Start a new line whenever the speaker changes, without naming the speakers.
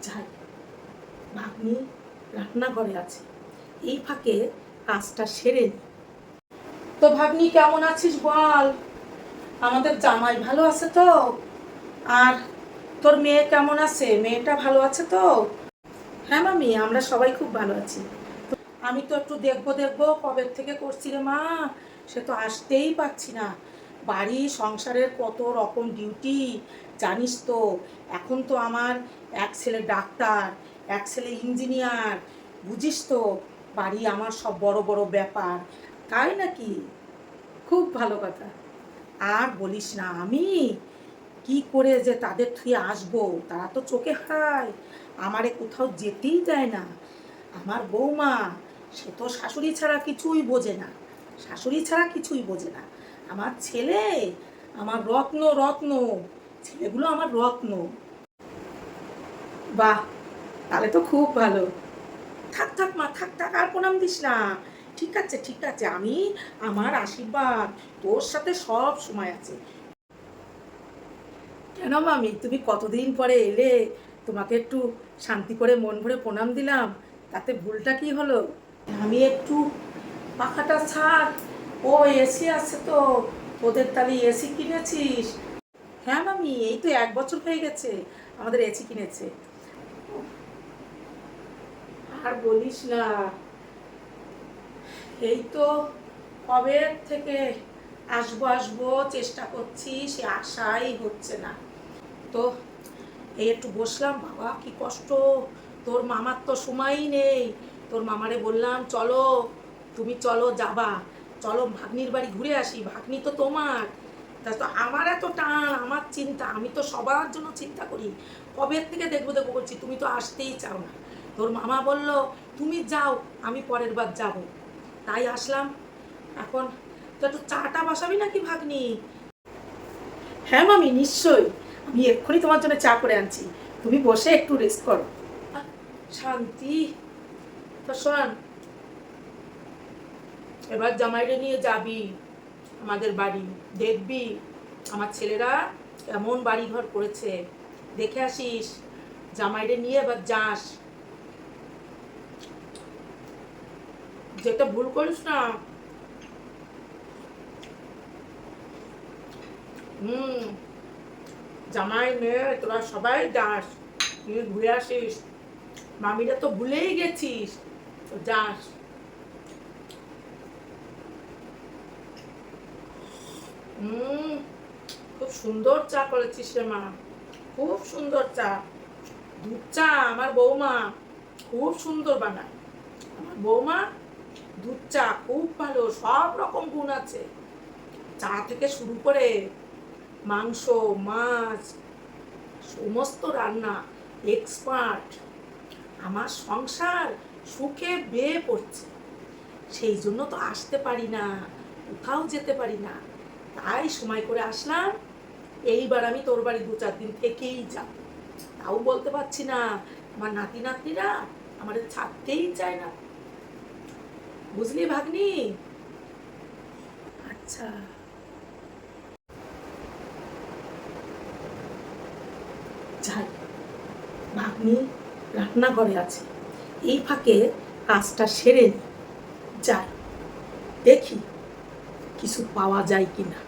যাই, ভাগ্নি রান্নাঘরে আছে, এই ফাঁকে কাজটা সেরে নি। তো ভাগ্নি কেমন আছিস বল? আমাদের জামাই ভালো আছে তো? আর তোর মেয়ে কেমন আছে? মেয়েটা ভালো আছে তো? হ্যাঁ মামি, আমরা সবাই খুব ভালো আছি। আমি তো একটু দেখবো দেখবো কবে থেকে করছি রে মা, সে তো আসতেই পারছি না। বাড়ি সংসারের কত রকম ডিউটি জানিস তো। এখন তো আমার এক ছেলে ডাক্তার, এক ছেলে ইঞ্জিনিয়ার, বুঝিস তো। বাড়ি আমার সব বড় বড় ব্যাপার। তাই নাকি? খুব ভালো কথা। আর বলিস না, আমি কি করে যে তাদের থুয়ে আসবো, তারা তো চোখে হারায়, আমারে কোথাও যেতেই দেয় না। আমার বৌমা, সে তো শাশুড়ি ছাড়া কিছুই বোঝে না, শাশুড়ি ছাড়া কিছুই বোঝে না। আমার ছেলে আমার রত্ন, রত্ন, ছেলেগুলো আমার রত্ন। বাহ, তাহলে তো খুব ভালো। থাক থাক মা, থাক থাক, আর প্রণাম দিস না। ঠিক আছে ঠিক আছে, আমি আমার আশীর্বাদ তোর সাথে সব সময় আছে। কেন মামি, তুমি কতদিন পরে এলে, তোমাকে একটু শান্তি করে মন ভরে প্রণাম দিলাম, তাতে ভুলটা কি হলো? আমি একটু পাখাটা ছাড়। ও এসি আছে তো, ওদের তাহলে এসি কিনেছিস? হ্যাঁ মামি, এই তো 1 বছর হয়ে গেছে আমাদের এসি কিনেছে। আর বলিস না, এই তো কবে থেকে আসবো আসবো চেষ্টা করছি, সে আশাই হচ্ছে না। তো এই একটু বসলাম, বাবা কি কষ্ট। তোর মামার তো সময়ই নেই। তোর মামারে বললাম চলো, তুমি চলো, যাবা, চলো ভাগ্নির বাড়ি ঘুরে আসি, ভাগ্নি তো তোমার। তা তো আমার এত টান, আমার চিন্তা, আমি তো সবার জন্য চিন্তা করি, কবে থেকে দেখবো দেখবো করছি, তুমি তো আসতেই চাও না। তোর মামা বলল তুমি যাও, আমি পরের বার যাব, তাই আসলাম। এখন তো একটু চাটা বসাবি নাকি ভাগ্নি? হ্যাঁ মামি, নিশ্চয়ই, আমি এক্ষুনি তোমার জন্য চা করে আনছি, তুমি বসে একটু রেস্ট করো। শান্তি। তো শোন, এবার জামাইরে নিয়ে যাবি আমাদের বাড়ি, দেখবি আমার ছেলেরা কেমন বাড়ি ঘর করেছে, দেখে আসিস। জামাইরে নিয়ে এবার যাস, যেটা ভুল করিস না। হুম, জামাই মেয়ে তোরা সবাই যাস, নিয়ে ঘুরে আসিস। মামিরা তো ভুলেই গেছিস, তো যাস। হুম, খুব সুন্দর চা করেছিস রে মা, খুব সুন্দর চা। দুধ চা আমার বৌমা খুব সুন্দর বানায়। আমার বৌমা দুধ চা খুব ভালো, সব রকম গুণ আছে। চা থেকে শুরু করে মাংস, মাছ, সমস্ত রান্না এক্সপার্ট। আমার সংসার সুখে বেয়ে পড়ছে, সেই জন্য তো আসতে পারি না, কোথাও যেতে পারি না, তাই সময় করে আসলাম। এইবার আমি তোর বাড়ি 2-4 দিন থেকেই যাব, তাও বলতে পারছি না, আমার নাতি নাতনিরা আমাদের ছাড়তেই চায় না, বুঝলি ভাগ্নি? আচ্ছা, যাই, ভাগ্নি রান্নাঘরে আছে, এই ফাঁকে কাজটা সেরে নি। যাই, দেখি কিছু পাওয়া যায় কিনা।